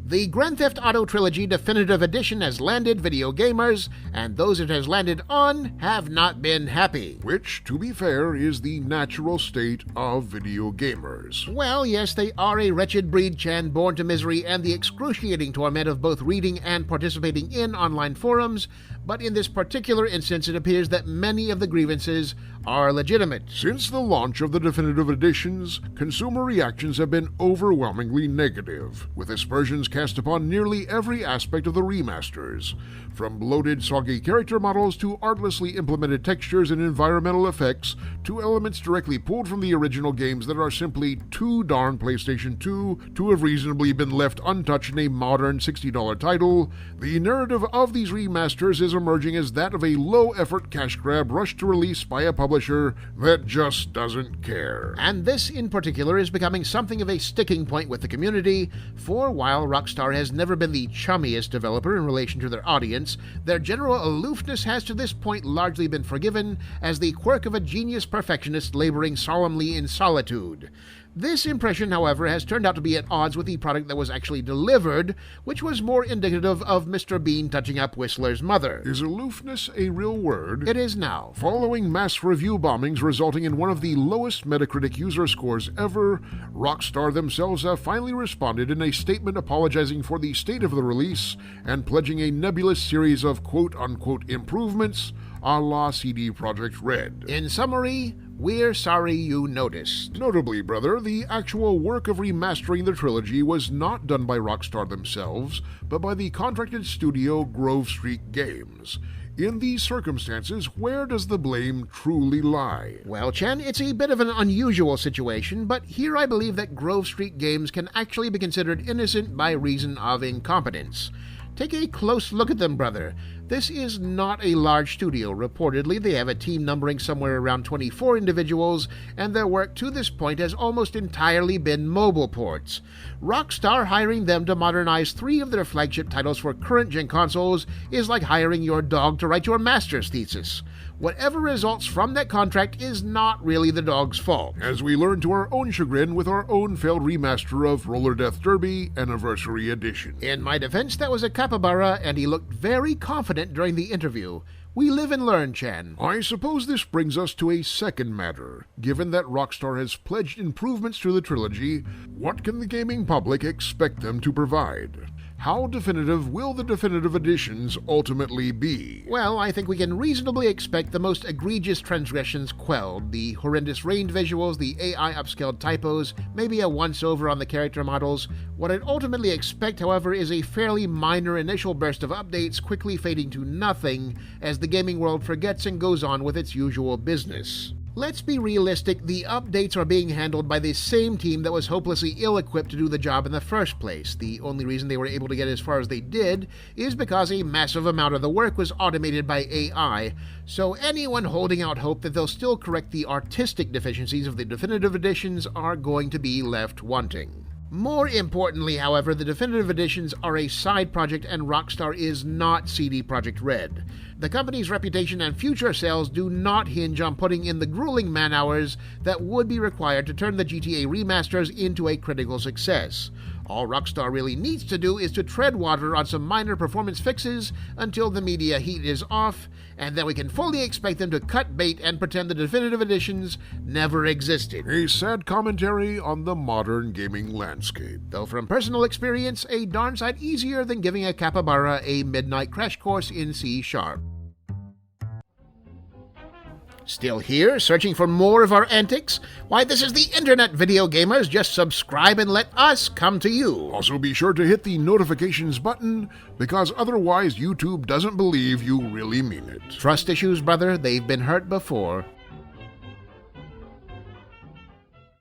The Grand Theft Auto Trilogy Definitive Edition has landed, video gamers, and those it has landed on have not been happy. Which, to be fair, is the natural state of video gamers. Well, yes, they are a wretched breed, Chan, born to misery and the excruciating torment of both reading and participating in online forums, but in this particular instance it appears that many of the grievances are legitimate. Since the launch of the definitive editions, consumer reactions have been overwhelmingly negative, with aspersions cast upon nearly every aspect of the remasters, from bloated, soggy character models to artlessly implemented textures and environmental effects, to elements directly pulled from the original games that are simply too darn PlayStation 2 to have reasonably been left untouched in a modern $60 title. The narrative of these remasters is emerging as that of a low-effort cash grab rushed to release by a publisher that just doesn't care. And this in particular is becoming something of a sticking point with the community, for while Rockstar has never been the chummiest developer in relation to their audience, their general aloofness has to this point largely been forgiven as the quirk of a genius perfectionist laboring solemnly in solitude. This impression, however, has turned out to be at odds with the product that was actually delivered, which was more indicative of Mr. Bean touching up Whistler's mother. Is aloofness a real word? It is now. Following mass review bombings resulting in one of the lowest Metacritic user scores ever, Rockstar themselves have finally responded in a statement apologizing for the state of the release and pledging a nebulous series of quote-unquote improvements a la CD Projekt Red. In summary, we're sorry you noticed. Notably, brother, the actual work of remastering the trilogy was not done by Rockstar themselves, but by the contracted studio Grove Street Games. In these circumstances, where does the blame truly lie? Well, Chen, it's a bit of an unusual situation, but here I believe that Grove Street Games can actually be considered innocent by reason of incompetence. Take a close look at them, brother. This is not a large studio. Reportedly, they have a team numbering somewhere around 24 individuals, and their work to this point has almost entirely been mobile ports. Rockstar hiring them to modernize 3 of their flagship titles for current-gen consoles is like hiring your dog to write your master's thesis. Whatever results from that contract is not really the dog's fault. As we learn to our own chagrin with our own failed remaster of Roller Death Derby Anniversary Edition. In my defense, that was a capybara, and he looked very confident during the interview. We live and learn, Chan. I suppose this brings us to a second matter. Given that Rockstar has pledged improvements to the trilogy, what can the gaming public expect them to provide? How definitive will the definitive editions ultimately be? Well, I think we can reasonably expect the most egregious transgressions quelled, the horrendous rained visuals, the AI upscaled typos, maybe a once-over on the character models. What I'd ultimately expect, however, is a fairly minor initial burst of updates quickly fading to nothing as the gaming world forgets and goes on with its usual business. Let's be realistic, the updates are being handled by the same team that was hopelessly ill-equipped to do the job in the first place. The only reason they were able to get as far as they did is because a massive amount of the work was automated by AI, so anyone holding out hope that they'll still correct the artistic deficiencies of the definitive editions are going to be left wanting. More importantly, however, the definitive editions are a side project and Rockstar is not CD Projekt Red. The company's reputation and future sales do not hinge on putting in the grueling man-hours that would be required to turn the GTA remasters into a critical success. All Rockstar really needs to do is to tread water on some minor performance fixes until the media heat is off, and then we can fully expect them to cut bait and pretend the definitive editions never existed. A sad commentary on the modern gaming landscape. Though from personal experience, a darn sight easier than giving a capybara a midnight crash course in C#. Still here, searching for more of our antics? Why, this is the internet, video gamers. Just subscribe and let us come to you. Also be sure to hit the notifications button, because otherwise YouTube doesn't believe you really mean it. Trust issues, brother. They've been hurt before.